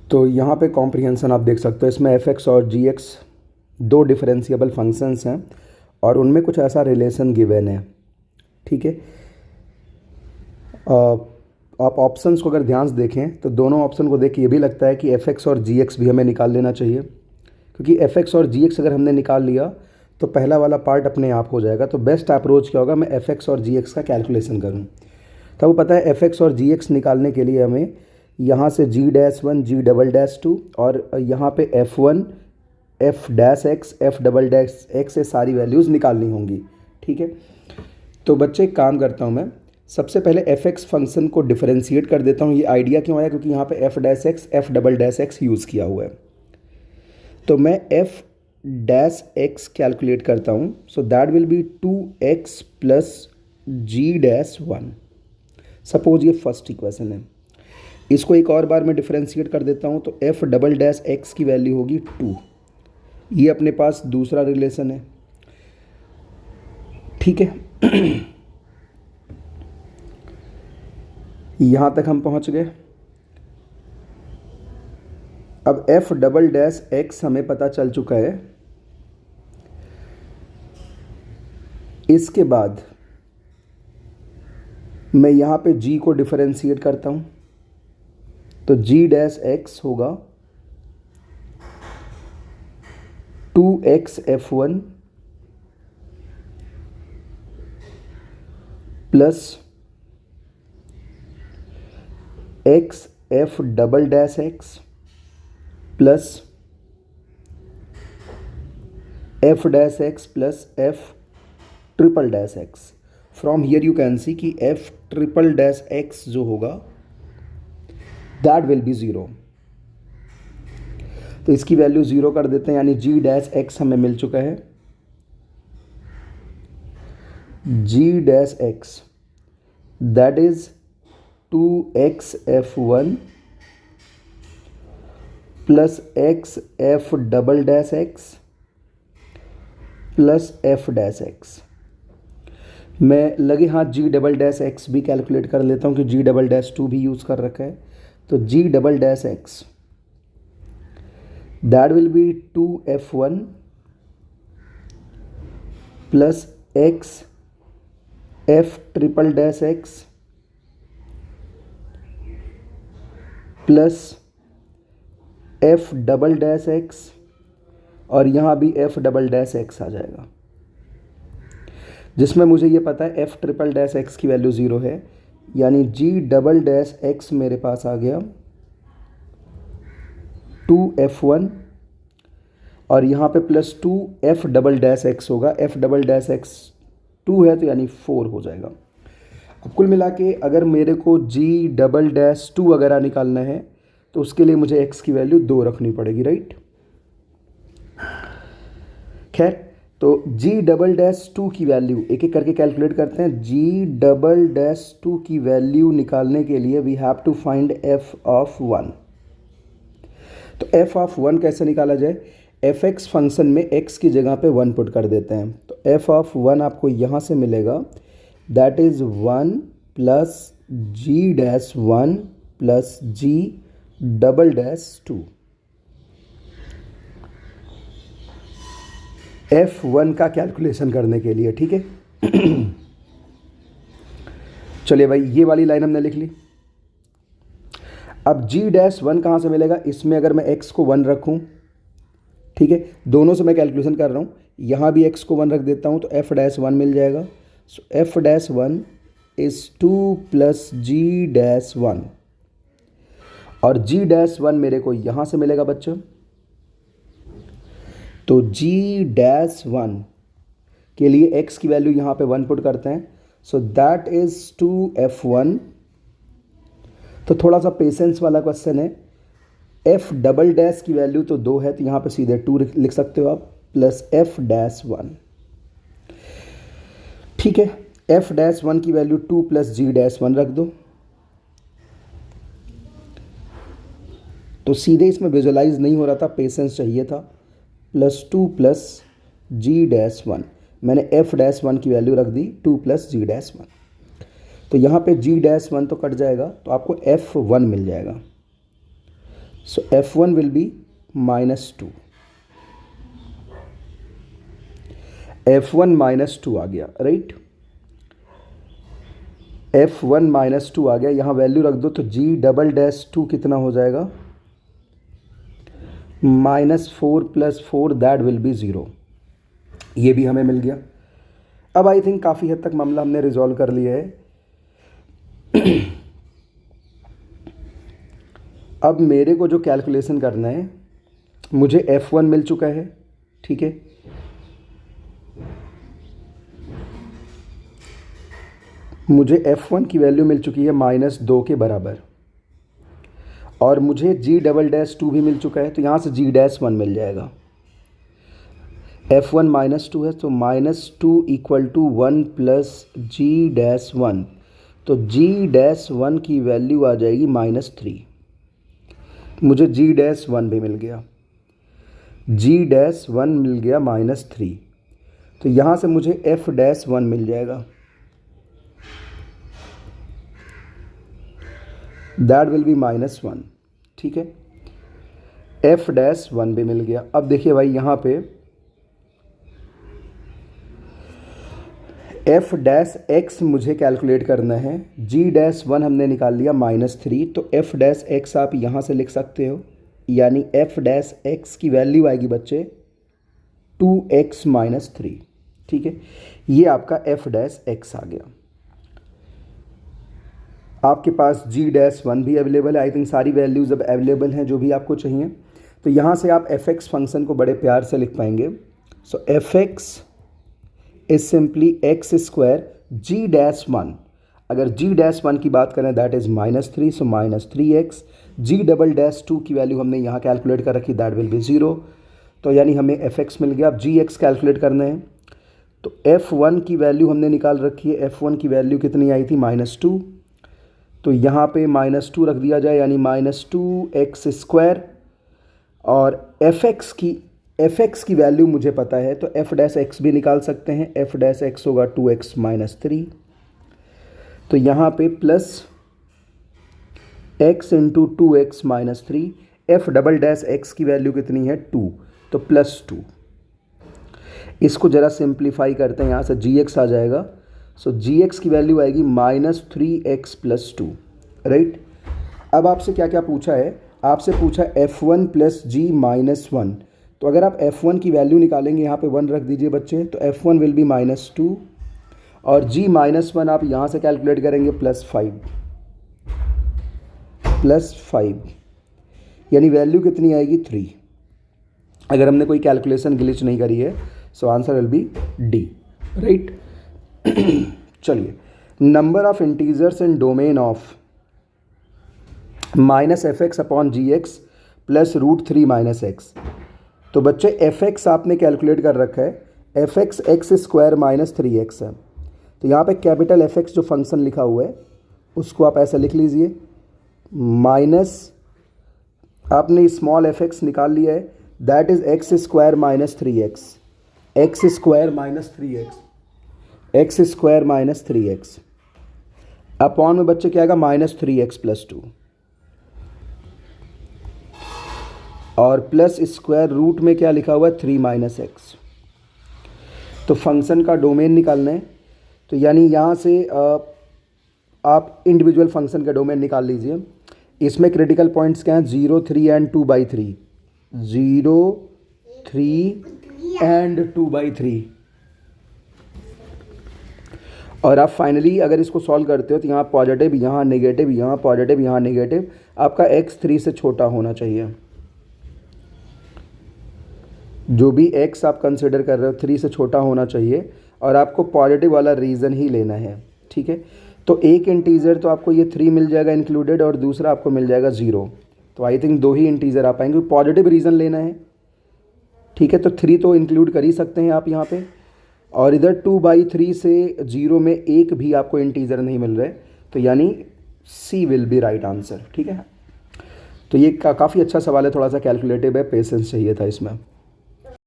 तो यहाँ पे कॉम्प्रिहेंशन आप देख सकते हो, इसमें एफ एक्स और जी एक्स दो डिफरेंशिएबल फंक्शंस हैं और उनमें कुछ ऐसा रिलेशन गिवन है। ठीक है, आप ऑप्शंस को अगर ध्यान से देखें तो दोनों ऑप्शन को देख के ये भी लगता है कि एफ एक्स और जी एक्स भी हमें निकाल लेना चाहिए, क्योंकि एफ एक्स और जी एक्स अगर हमने निकाल लिया तो पहला वाला पार्ट अपने आप हो जाएगा। तो बेस्ट अप्रोच क्या होगा, मैं एफ एक्स और जी एक्स का कैलकुलेशन करूँ। तो वो पता है एफ एक्स और जी एक्स निकालने के लिए हमें यहाँ से G dash one, G double dash two और यहाँ पे F one, F dash X, F double dash X से सारी वैल्यूज़ निकालनी होंगी। ठीक है, तो बच्चे एक काम करता हूँ, मैं सबसे पहले एफ एक्स फंक्शन को डिफरेंशिएट कर देता हूँ। ये आइडिया क्यों आया, क्योंकि यहाँ पे F dash X, F double dash x use किया हुआ है। तो मैं एफ डैश एक्स कैलकुलेट करता हूँ। So that will be 2x plus g dash one. Suppose ये फर्स्ट इक्वेशन है, इसको एक और बार मैं डिफरेंशिएट कर देता हूँ तो एफ डबल डैश एक्स की वैल्यू होगी 2। ये अपने पास दूसरा रिलेशन है। ठीक है, यहाँ तक हम पहुँच गए। अब एफ डबल डैश एक्स हमें पता चल चुका है। इसके बाद मैं यहाँ पे g को डिफरेंशिएट करता हूँ तो g डैश एक्स होगा 2x f1 plus x f double dash X plus f dash X plus f triple dash x. From here you can see कि f ट्रिपल डैश एक्स जो होगा that will B 0। तो इसकी value 0 कर देते हैं, यानी g डैश एक्स हमें मिल चुका है। g dash X that is 2x f1 plus x f double dash X plus f dash X. मैं लगे हाथ जी डबल डैश एक्स भी कैलकुलेट कर लेता हूँ कि जी डबल डैश टू भी यूज़ कर रखा है। तो G double dash X that will be 2f1 plus x f triple dash X plus f double dash X और यहाँ भी f डबल डैश एक्स आ जाएगा, जिसमें मुझे ये पता है f ट्रिपल डैश एक्स की वैल्यू 0 है, यानी g डबल डैश एक्स मेरे पास आ गया 2f1 और यहाँ पे plus 2f double dash x होगा। f डबल डैश एक्स 2 है तो यानी 4 हो जाएगा। अब कुल मिला के अगर मेरे को g डबल डैश 2 वगैरह निकालना है तो उसके लिए मुझे x की वैल्यू 2 रखनी पड़ेगी, राइट। खैर, तो g डबल डैश 2 की वैल्यू एक एक करके कैलकुलेट करते हैं। g डबल डैश 2 की वैल्यू निकालने के लिए we have to find f of 1। तो f ऑफ 1 कैसे निकाला जाए, एफ एक्स फंक्शन में x की जगह पे 1 पुट कर देते हैं। तो f ऑफ 1 आपको यहाँ से मिलेगा, that is 1 plus g dash 1 plus g double dash 2। F1 का कैलकुलेशन करने के लिए, ठीक है। चलिए भाई, ये वाली लाइन हमने लिख ली। अब g डैश 1 कहाँ से मिलेगा, इसमें अगर मैं x को 1 रखूँ, ठीक है, दोनों से मैं कैलकुलेशन कर रहा हूँ, यहाँ भी x को 1 रख देता हूँ तो f डैश 1 मिल जाएगा। सो f dash 1 is 2 plus g dash 1 और g डैश 1 मेरे को यहाँ से मिलेगा बच्चों। तो g डैश 1 के लिए x की वैल्यू यहाँ पे 1 पुट करते हैं। So that is 2f1। तो थोड़ा सा पेशेंस वाला क्वेश्चन है। f डबल डैश की वैल्यू तो 2 है तो यहाँ पे सीधे 2 लिख सकते हो आप, प्लस f डैश 1। ठीक है, f डैश 1 की वैल्यू 2 प्लस g डैश 1 रख दो। तो सीधे इसमें विजुअलाइज नहीं हो रहा था, पेशेंस चाहिए था। प्लस 2 प्लस जी डैश 1, मैंने f डैश 1 की वैल्यू रख दी 2 प्लस जी डैश 1। तो यहाँ पे g डैश 1 तो कट जाएगा तो आपको f1 मिल जाएगा। सो F1 विल बी -2, F1 -2 आ गया, राइट। F1 -2 आ गया, यहाँ वैल्यू रख दो तो G'(2) कितना हो जाएगा, -4 + 4 दैट विल बी 0। ये भी हमें मिल गया। अब आई थिंक काफ़ी हद तक मामला हमने रिजॉल्व कर लिया है। अब मेरे को जो कैलकुलेशन करना है, मुझे F1 मिल चुका है, ठीक है। मुझे F1 की वैल्यू मिल चुकी है -2 के बराबर, और मुझे G'(2) भी मिल चुका है, तो यहाँ से G'1 मिल जाएगा। F1 -2 है, तो -2 = 1 + G'1, तो G'1 की वैल्यू आ जाएगी -3। मुझे G'1 भी मिल गया, G'1 मिल गया -3, तो यहाँ से मुझे F'1 मिल जाएगा, दैट विल बी -1, ठीक है। F'1 भी मिल गया। अब देखिए भाई, यहाँ पे F'(x) मुझे कैलकुलेट करना है। G'1 हमने निकाल लिया -3, तो F'(x) आप यहाँ से लिख सकते हो, यानी F'(x) की वैल्यू आएगी बच्चे 2x - 3, ठीक है। ये आपका F'(x) आ गया। आपके पास G'1 भी अवेलेबल है। आई थिंक सारी वैल्यूज़ अब अवेलेबल हैं जो भी आपको चाहिए। तो यहाँ से आप fx फंक्शन को बड़े प्यार से लिख पाएंगे। सो fx is simply x² G'1। अगर G'1 की बात करें that is -3, so -3x। G'2 की वैल्यू हमने यहाँ कैलकुलेट कर रखी, दैट विल बी 0। तो यानी हमें fx मिल गया। अब gx कैलकुलेट करना है, तो F1 की वैल्यू हमने निकाल रखी है। F1 की वैल्यू कितनी आई थी, -2, तो यहाँ पे -2 रख दिया जाए, यानी -2x²। और fx की वैल्यू मुझे पता है, तो f'(x) भी निकाल सकते हैं। f'(x) होगा 2x - 3, तो यहाँ पे प्लस x × 2x - 3। f'(x) की वैल्यू कितनी है, 2, तो +2। इसको ज़रा सिंप्लीफाई करते हैं, यहाँ से gx आ जाएगा। सो gx की वैल्यू आएगी -3x + 2, राइट। अब आपसे क्या क्या पूछा है, आपसे पूछा F1 + G-1। तो अगर आप F1 की वैल्यू निकालेंगे, यहाँ पे 1 रख दीजिए बच्चे, तो F1 विल बी -2, और G-1 आप यहाँ से कैलकुलेट करेंगे +5, यानी वैल्यू कितनी आएगी, 3। अगर हमने कोई कैलकुलेशन ग्लिच नहीं करी है, so answer will be D, right. चलिए, number of integers in domain of -fx/gx + √3 - x। तो बच्चे fx आपने कैलकुलेट कर रखा है, fx x² - 3x है। तो यहाँ पे कैपिटल Fx जो फंक्शन लिखा हुआ है उसको आप ऐसा लिख लीजिए, माइनस आपने स्मॉल fx निकाल लिया है, that is x² - 3x, x² - 3x upon में बच्चे क्या आएगा, -3x + 2, और प्लस स्क्वायर रूट में क्या लिखा हुआ है, 3 - x। तो फंक्शन का डोमेन निकालना है, तो यानी यहाँ से आप इंडिविजुअल फंक्शन का डोमेन निकाल लीजिए। इसमें क्रिटिकल पॉइंट्स क्या हैं, 0, 3 एंड 2/3, 0, 3 एंड 2/3। और आप फाइनली अगर इसको सॉल्व करते हो तो यहाँ पॉजिटिव, यहाँ नेगेटिव, यहाँ पॉजिटिव, यहाँ नेगेटिव, आपका x 3 से छोटा होना चाहिए। जो भी x आप कंसिडर कर रहे हो 3 से छोटा होना चाहिए, और आपको पॉजिटिव वाला रीज़न ही लेना है, ठीक है। तो एक इंटीजर तो आपको ये 3 मिल जाएगा इंक्लूडेड, और दूसरा आपको मिल जाएगा 0। तो आई थिंक 2 ही इंटीजर आ पाएंगे, पॉजिटिव रीज़न लेना है, ठीक है। तो 3 तो इंक्लूड कर ही सकते हैं आप यहाँ पे, और इधर 2/3 से 0 में एक भी आपको इंटीजर नहीं मिल रहा है, तो यानी C will be right answer, ठीक है। तो ये काफ़ी अच्छा सवाल है, थोड़ा सा कैलकुलेटिव है, पेशेंस चाहिए था इसमें।